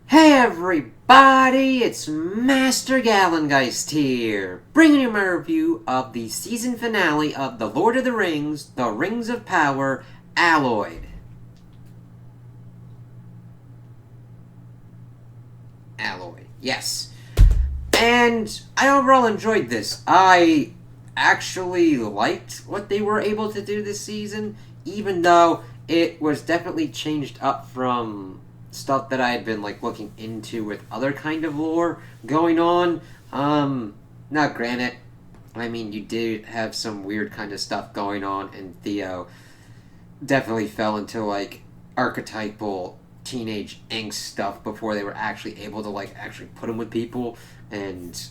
Hey everybody, it's Master Gallengeist here, bringing you my review of the season finale of The Lord of the Rings, The Rings of Power, Alloyed. Alloyed, yes. And I overall enjoyed this. I actually liked what they were able to do this season, even though it was definitely changed up from stuff that I had been looking into with other kind of lore going on. Now granted, I mean you did have some weird kind of stuff going on, and Theo definitely fell into archetypal teenage angst stuff before they were actually able to actually put him with people and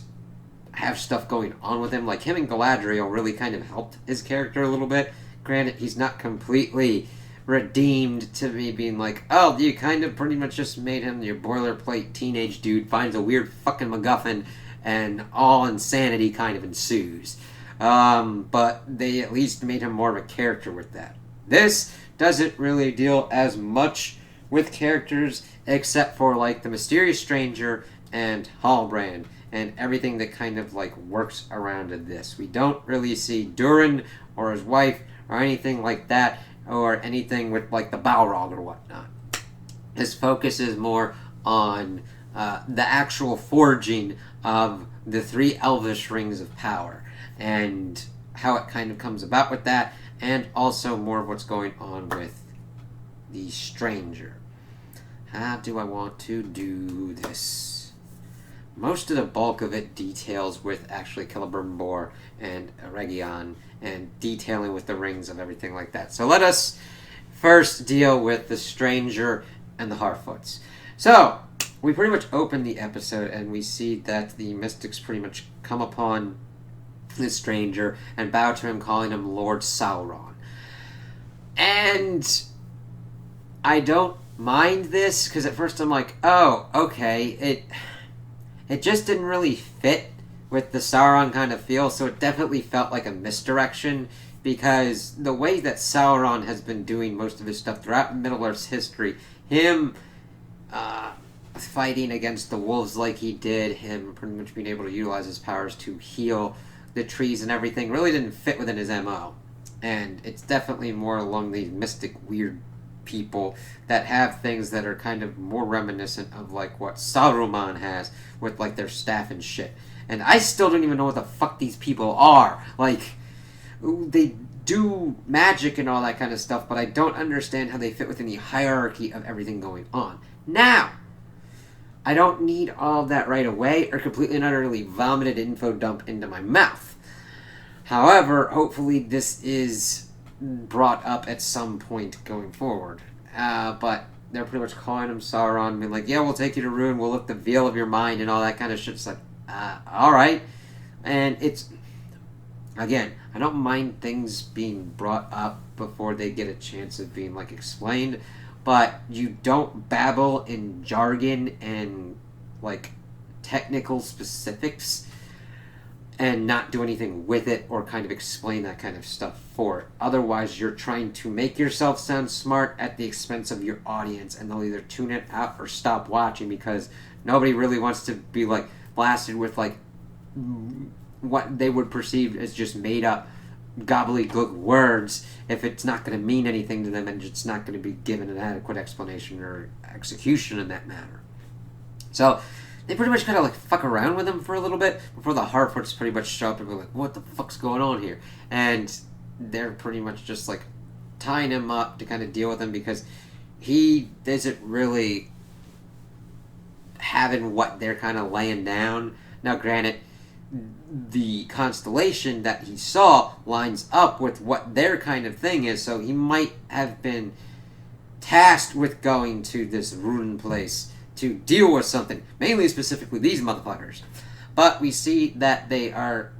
have stuff going on with him. Like him and Galadriel really kind of helped his character a little bit. Granted, he's not completely redeemed to me being like, oh, you kind of pretty much just made him your boilerplate teenage dude, finds a weird fucking MacGuffin, and all insanity kind of ensues. But they at least made him more of a character with that. This doesn't really deal as much with characters except for the mysterious stranger and Halbrand and everything that kind of works around this. We don't really see Durin or his wife or anything like that, or anything with the Balrog or whatnot. His focus is more on the actual forging of the three Elvish rings of power and how it kind of comes about with that, and also more of what's going on with the stranger. How do I want to do this? Most of the bulk of it details with actually Celebrimbor and Eregion and detailing with the rings of everything like that. So let us first deal with the stranger and the Harfoots. So, we pretty much open the episode and we see that the mystics pretty much come upon the stranger and bow to him, calling him Lord Sauron. And I don't mind this, because at first I'm like, oh, okay, it just didn't really fit with the Sauron kind of feel, so it definitely felt like a misdirection, because the way that Sauron has been doing most of his stuff throughout Middle-earth's history, him fighting against the wolves like he did, him pretty much being able to utilize his powers to heal the trees and everything, really didn't fit within his MO. And it's definitely more along these mystic, weird people that have things that are kind of more reminiscent of what Saruman has with their staff and shit. And I still don't even know what the fuck these people are. They do magic and all that kind of stuff, but I don't understand how they fit within the hierarchy of everything going on. Now, I don't need all of that right away or completely and utterly vomited info dump into my mouth. However, hopefully this is brought up at some point going forward. But they're pretty much calling him Sauron, being like, yeah, we'll take you to Rune, we'll lift the veil of your mind and all that kind of shit. It's alright. And it's, again, I don't mind things being brought up before they get a chance of being explained, but you don't babble in jargon and technical specifics and not do anything with it or kind of explain that kind of stuff for it. Otherwise, you're trying to make yourself sound smart at the expense of your audience, and they'll either tune it out or stop watching, because nobody really wants to be blasted with what they would perceive as just made up gobbledygook words if it's not going to mean anything to them and it's not going to be given an adequate explanation or execution in that matter. So they pretty much kind of fuck around with him for a little bit before the Harfoots pretty much show up and be like, what the fuck's going on here? And they're pretty much just tying him up to kind of deal with him, because he isn't really having what they're kind of laying down. Now granted, the constellation that he saw lines up with what their kind of thing is, so he might have been tasked with going to this Rune place to deal with something, mainly specifically these motherfuckers. But we see that they are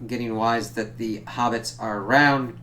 getting wise that the hobbits are around,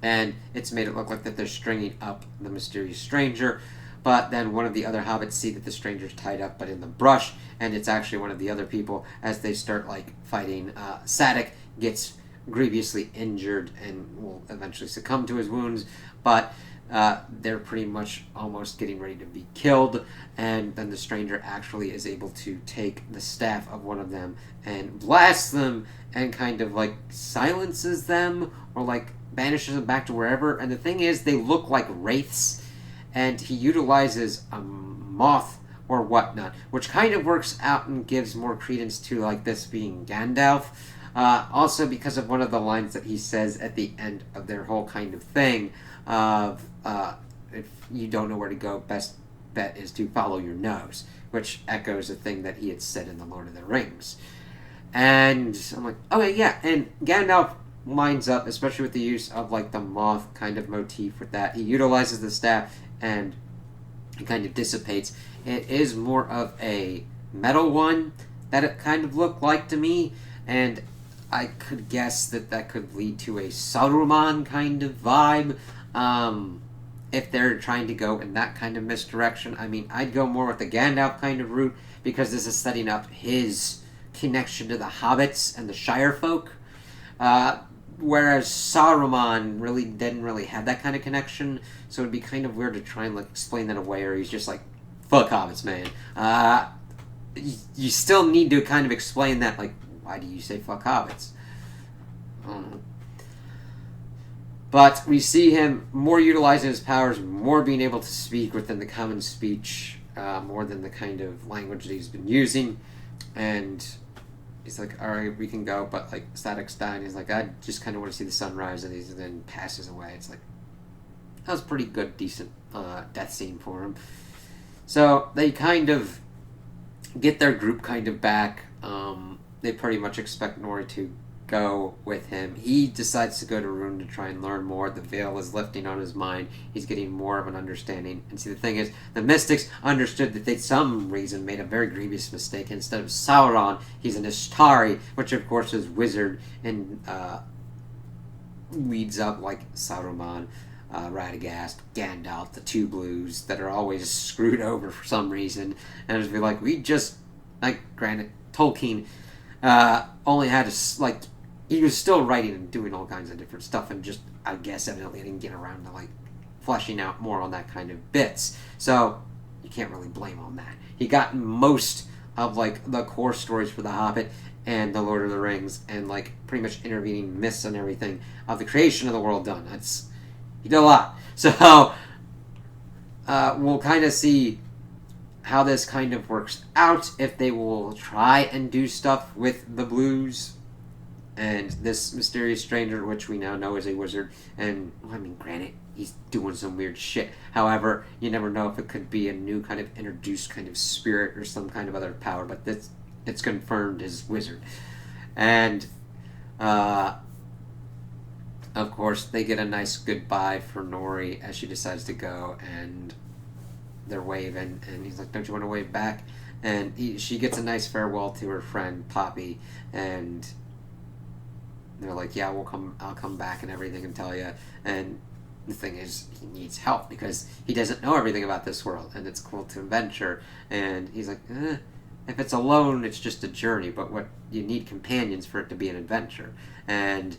and it's made it look like that they're stringing up the mysterious stranger. But then one of the other hobbits see that the stranger's tied up but in the brush, and it's actually one of the other people. As they start fighting, Sadoc gets grievously injured and will eventually succumb to his wounds. But they're pretty much almost getting ready to be killed, and then the stranger actually is able to take the staff of one of them and blasts them and kind of like silences them or like banishes them back to wherever. And the thing is, they look like wraiths, and he utilizes a moth or whatnot, which kind of works out and gives more credence to like this being Gandalf. Also, because of one of the lines that he says at the end of their whole kind of thing of if you don't know where to go, best bet is to follow your nose, which echoes a thing that he had said in The Lord of the Rings. And I'm like, okay, yeah, and Gandalf lines up, especially with the use of like the moth kind of motif with that. He utilizes the staff and it kind of dissipates. It is more of a metal one that it kind of looked like to me, and I could guess that that could lead to a Saruman kind of vibe. If they're trying to go in that kind of misdirection, I mean, I'd go more with the Gandalf kind of route because this is setting up his connection to the hobbits and the Shire folk. Whereas Saruman really didn't really have that kind of connection, so it'd be kind of weird to try and like explain that away, or he's just like, fuck hobbits, man. You still need to kind of explain that, like, why do you say fuck hobbits? But we see him more utilizing his powers, more being able to speak within the common speech, more than the kind of language that he's been using. And he's like, alright, we can go, but like Sadok's dying. He's like, I just kind of want to see the sunrise, and he then passes away. It's like, that was a pretty good, decent death scene for him. So they kind of get their group kind of back. They pretty much expect Nori to go with him. He decides to go to Rune to try and learn more. The veil is lifting on his mind. He's getting more of an understanding. And see, the thing is, the Mystics understood that they, some reason, made a very grievous mistake. Instead of Sauron, he's an Istari, which of course is wizard and leads up like Saruman, Radagast, Gandalf, the two blues that are always screwed over for some reason. And it'd be like, we just, like, granted, Tolkien only had to, like, he was still writing and doing all kinds of different stuff, and just, I guess, evidently didn't get around to, like, fleshing out more on that kind of bits. So, you can't really blame on that. He got most of, like, the core stories for The Hobbit and The Lord of the Rings, and, like, pretty much intervening myths and everything of the creation of the world done. He did a lot. So, we'll kind of see how this kind of works out, if they will try and do stuff with the blues and this mysterious stranger, which we now know is a wizard. And, I mean, granted, he's doing some weird shit. However, you never know if it could be a new kind of introduced kind of spirit or some kind of other power, but it's confirmed as wizard. And, of course, they get a nice goodbye for Nori as she decides to go, and they're waving, and he's like, don't you want to wave back? And she gets a nice farewell to her friend Poppy, and they're like, yeah, I'll come back and everything and tell you. And the thing is, he needs help because he doesn't know everything about this world, and it's cool to adventure. And he's like, if it's alone, it's just a journey, but what you need companions for it to be an adventure. And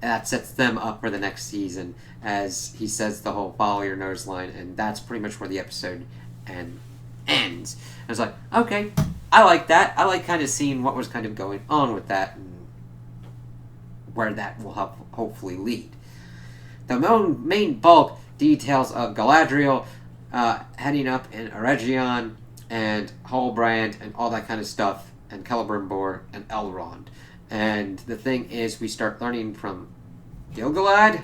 that sets them up for the next season, as he says the whole follow your nose line, and that's pretty much where the episode ends. I was like, okay, I like that. I like kind of seeing what was kind of going on with that and where that will hopefully lead. The main bulk details of Galadriel heading up in Eregion and Halbrand and all that kind of stuff, and Celebrimbor and Elrond. And the thing is, we start learning from Gil-galad.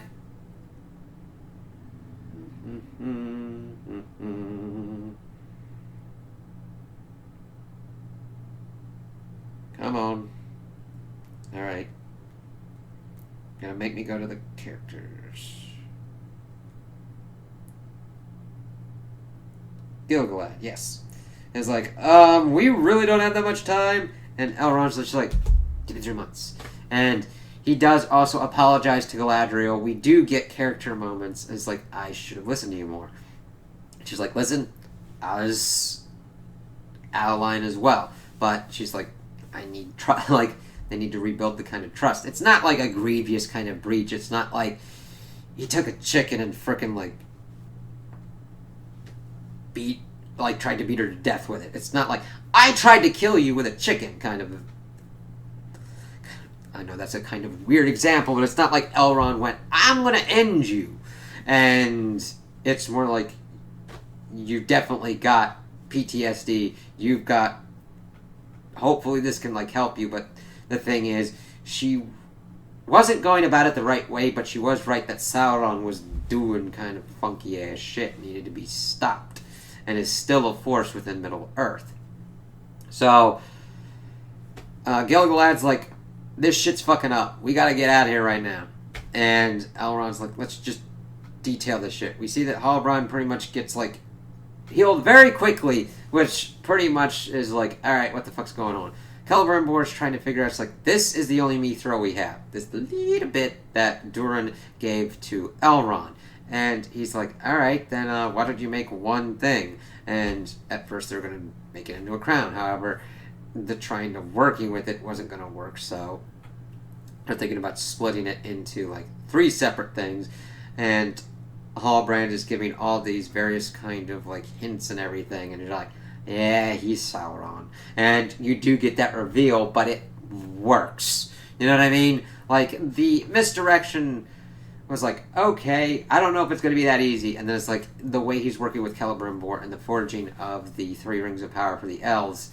Come on. Alright. Gonna make me go to the characters. Gil-galad, yes. It's like, we really don't have that much time. And Elrond's just like, give it 3 months. And he does also apologize to Galadriel. We do get character moments. It's like, I should have listened to you more. And she's like, listen, I was out of line as well. But she's like, I need like, they need to rebuild the kind of trust. It's not like a grievous kind of breach. It's not like he took a chicken and frickin' like tried to beat her to death with it. It's not like, I tried to kill you with a chicken, kind of. I know that's a kind of weird example, but it's not like Elrond went, I'm gonna end you. And it's more like, you've definitely got PTSD, you've got, hopefully this can, like, help you, but the thing is, she wasn't going about it the right way, but she was right that Sauron was doing kind of funky ass shit, needed to be stopped, and is still a force within Middle-earth. So, Gil-galad's like, this shit's fucking up. We gotta get out of here right now. And Elrond's like, let's just detail this shit. We see that Halbrand pretty much gets, like, healed very quickly, which pretty much is like, alright, what the fuck's going on? Celebrimbor's trying to figure out, it's like, this is the only mithril we have. This little bit that Durin gave to Elrond. And he's like, alright, then why don't you make one thing? And at first they're going to make it into a crown. However, the trying to working with it wasn't going to work, so they're thinking about splitting it into, like, 3 separate things. And Halbrand is giving all these various kind of, like, hints and everything, and you're like, yeah, he's Sauron. And you do get that reveal, but it works. You know what I mean? Like, the misdirection was like, okay, I don't know if it's going to be that easy. And then it's like, the way he's working with Celebrimbor and the forging of the 3 rings of power for the elves,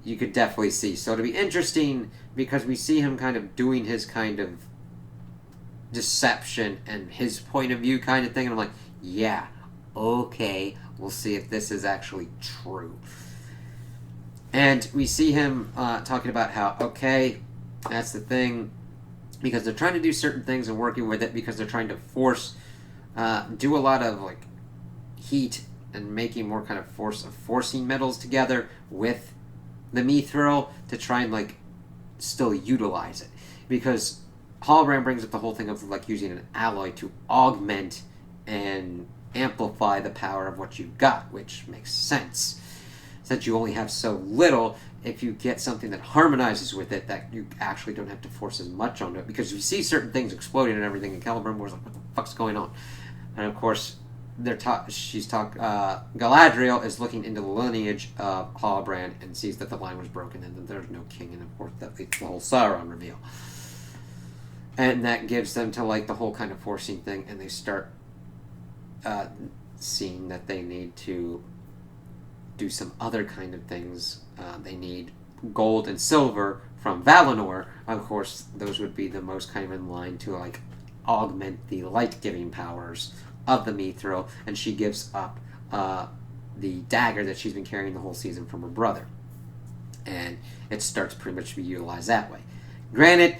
you could definitely see. So it'll be interesting, because we see him kind of doing his kind of deception and his point of view kind of thing, and I'm like, yeah, okay, we'll see if this is actually true. And we see him talking about how, okay, that's the thing, because they're trying to do certain things and working with it, because they're trying to do a lot of, like, heat and making more kind of forcing metals together with the mithril to try and, like, still utilize it. Because Halbrand brings up the whole thing of, like, using an alloy to augment and amplify the power of what you've got, which makes sense. Since you only have so little, if you get something that harmonizes with it, that you actually don't have to force as much onto it, because you see certain things exploding and everything, and Celebrimbor's like, what the fuck's going on? And of course, Galadriel is looking into the lineage of Halbrand and sees that the line was broken and that there's no king, and of course that leads to the whole Sauron reveal. And that gives them to, like, the whole kind of forcing thing, and they start seeing that they need to do some other kind of things. They need gold and silver from Valinor. Of course, those would be the most kind of in line to, like, augment the light-giving powers of the mithril, and she gives up the dagger that she's been carrying the whole season from her brother. And it starts pretty much to be utilized that way. Granted,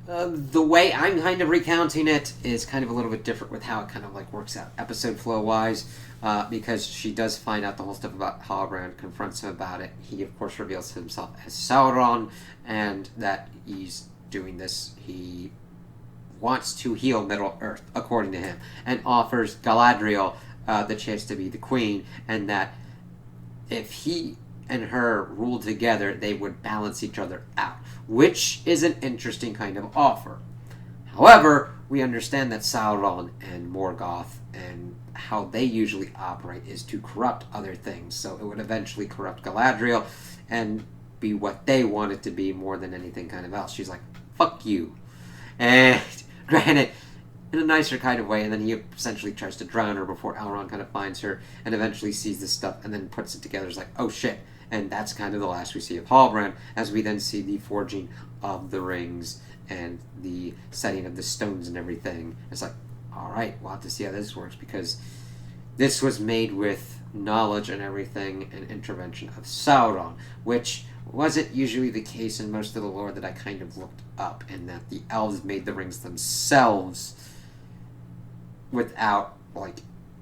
the way I'm kind of recounting it is kind of a little bit different with how it kind of, like, works out episode flow wise, because she does find out the whole stuff about Halbrand, confronts him about it. He of course reveals himself as Sauron, and that he's doing this, he wants to heal Middle-earth, according to him, and offers Galadriel the chance to be the queen, and that if he and her ruled together, they would balance each other out, which is an interesting kind of offer. However, we understand that Sauron and Morgoth and how they usually operate is to corrupt other things, so it would eventually corrupt Galadriel and be what they want it to be more than anything kind of else. She's like, fuck you. And granted, in a nicer kind of way, and then he essentially tries to drown her before Elrond kind of finds her and eventually sees this stuff and then puts it together. It's like, oh shit. And that's kind of the last we see of Halbrand, as we then see the forging of the rings and the setting of the stones and everything. It's like, alright, we'll have to see how this works, because this was made with knowledge and everything and intervention of Sauron, which wasn't usually the case in most of the lore that I kind of looked up, in that the elves made the rings themselves without, like,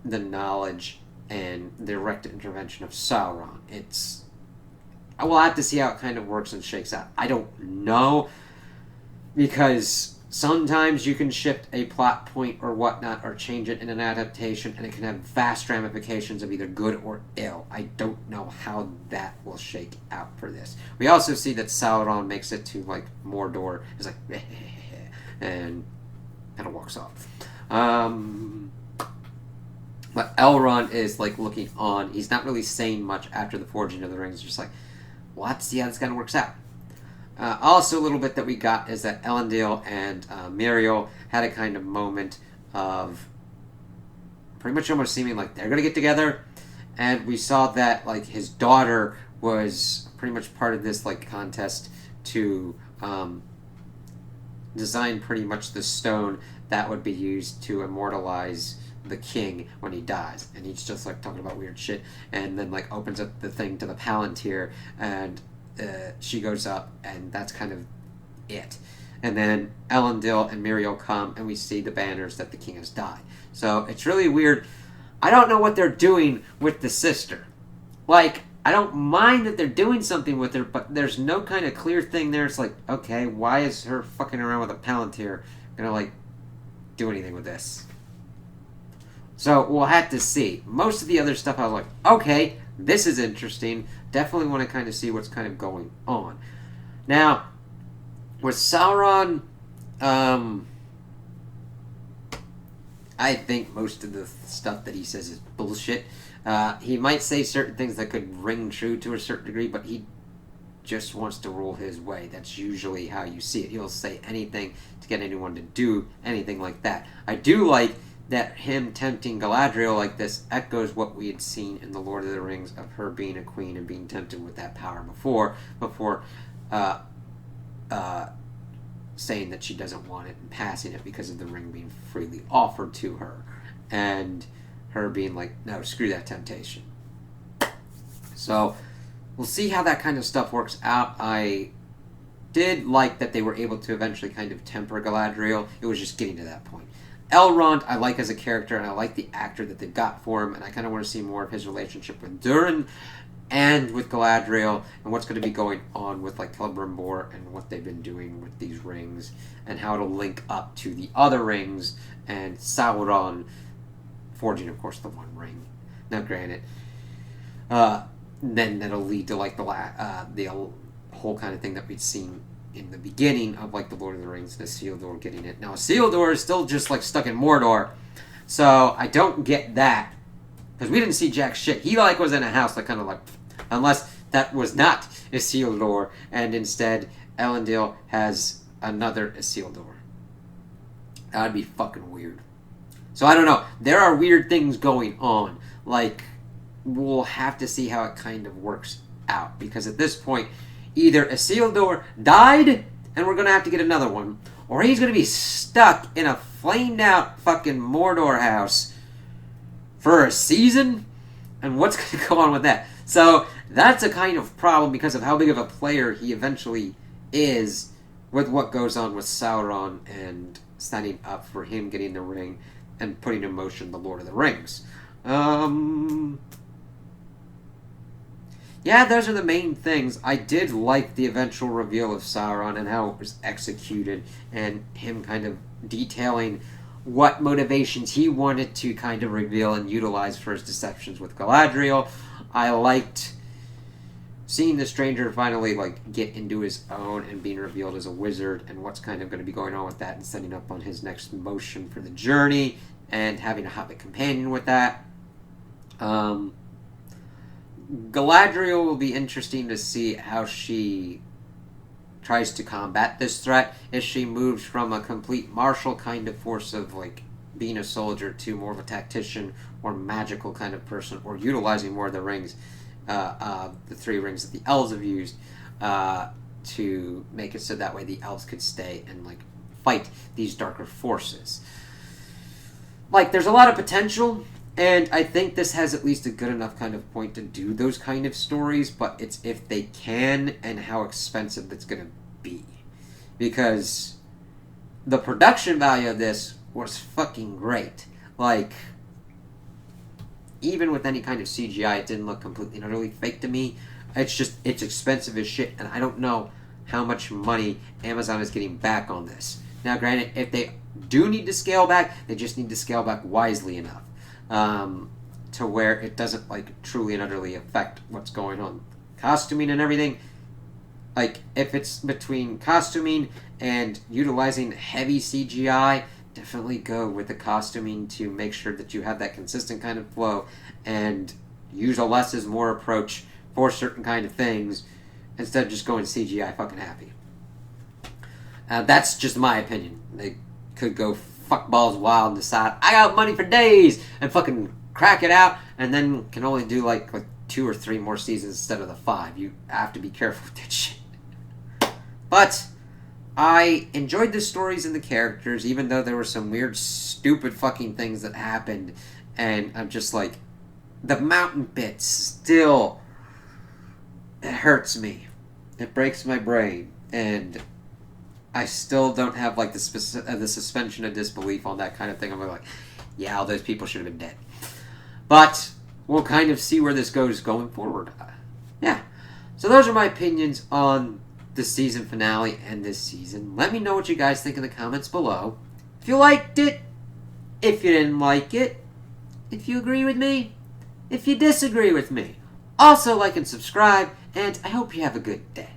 the knowledge and the direct intervention of Sauron. We'll have to see how it kind of works and shakes out. I don't know, because sometimes you can shift a plot point or whatnot, or change it in an adaptation, and it can have vast ramifications of either good or ill. I don't know how that will shake out for this. We also see that Sauron makes it to, like, Mordor. It's like, and kind of walks off. But Elrond is like looking on. He's not really saying much after the Forging of the Rings. Just like, well, let's see how this kind of works out. Also, a little bit that we got is that Elendil and Muriel had a kind of moment of pretty much almost seeming like they're gonna get together, and we saw that like his daughter was pretty much part of this like contest to design pretty much the stone that would be used to immortalize the king when he dies. And he's just like talking about weird shit, and then like opens up the thing to the Palantir, and she goes up, and that's kind of it. And then Elendil and Muriel come, and we see the banners that the king has died. So it's really weird. I don't know what they're doing with the sister. Like, I don't mind that they're doing something with her, but there's no kind of clear thing there. It's like, okay, why is her fucking around with a Palantir gonna, like, do anything with this? So we'll have to see. Most of the other stuff I was like, okay, this is interesting. Definitely want to kind of see what's kind of going on. Now, with Sauron, I think most of the stuff that he says is bullshit. He might say certain things that could ring true to a certain degree, but he just wants to rule his way. That's usually how you see it. He'll say anything to get anyone to do anything like that. I do like that him tempting Galadriel like this echoes what we had seen in The Lord of the Rings of her being a queen and being tempted with that power before saying that she doesn't want it and passing it because of the ring being freely offered to her, and her being like, no, screw that temptation. So we'll see how that kind of stuff works out. I did like that they were able to eventually kind of temper Galadriel. It was just getting to that point. Elrond I like as a character, and I like the actor that they've got for him, and I kind of want to see more of his relationship with Durin and with Galadriel, and what's going to be going on with like Celebrimbor and what they've been doing with these rings, and how it'll link up to the other rings and Sauron forging, of course, the One Ring. Now, granted, then that'll lead to like the whole kind of thing that we'd seen in the beginning of like the Lord of the Rings, and Isildur getting it. Now, Isildur is still just like stuck in Mordor, so I don't get that. Because we didn't see jack shit. He like was in a house like kind of like, unless that was not Isildur, and instead Elendil has another Isildur. That would be fucking weird. So I don't know. There are weird things going on. Like, we'll have to see how it kind of works out. Because at this point, either Isildur died, and we're going to have to get another one, or he's going to be stuck in a flamed out fucking Mordor house for a season, and what's going to go on with that? So that's a kind of problem because of how big of a player he eventually is with what goes on with Sauron and standing up for him getting the ring and putting in motion the Lord of the Rings. Yeah, those are the main things. I did like the eventual reveal of Sauron and how it was executed, and him kind of detailing what motivations he wanted to kind of reveal and utilize for his deceptions with Galadriel. I liked seeing the stranger finally like get into his own and being revealed as a wizard, and what's kind of going to be going on with that, and setting up on his next motion for the journey, and having a Hobbit companion with that. Galadriel will be interesting to see how she tries to combat this threat, if she moves from a complete martial kind of force of like being a soldier to more of a tactician or magical kind of person, or utilizing more of the rings, the three rings that the elves have used, to make it so that way the elves could stay and like fight these darker forces. Like, there's a lot of potential, and I think this has at least a good enough kind of point to do those kind of stories, but it's if they can and how expensive that's going to be. Because the production value of this was fucking great. Like, even with any kind of CGI, it didn't look completely and utterly fake to me. It's expensive as shit, and I don't know how much money Amazon is getting back on this. Now, granted, if they do need to scale back, they just need to scale back wisely enough. To where it doesn't like truly and utterly affect what's going on, costuming and everything. Like, if it's between costuming and utilizing heavy CGI definitely go with the costuming to make sure that you have that consistent kind of flow and use a less is more approach for certain kind of things instead of just going CGI fucking happy. That's just my opinion. They could go fuck balls wild and decide, I got money for days, and fucking crack it out, and then can only do like 2 or 3 more seasons instead of the 5. You have to be careful with that shit. But I enjoyed the stories and the characters, even though there were some weird, stupid fucking things that happened, and I'm just like, the mountain bit still, it hurts me. It breaks my brain, and I still don't have like the suspension of disbelief on that kind of thing. I'm like, yeah, all those people should have been dead. But we'll kind of see where this goes going forward. Yeah. So those are my opinions on the season finale and this season. Let me know what you guys think in the comments below. If you liked it, if you didn't like it, if you agree with me, if you disagree with me. Also like and subscribe, and I hope you have a good day.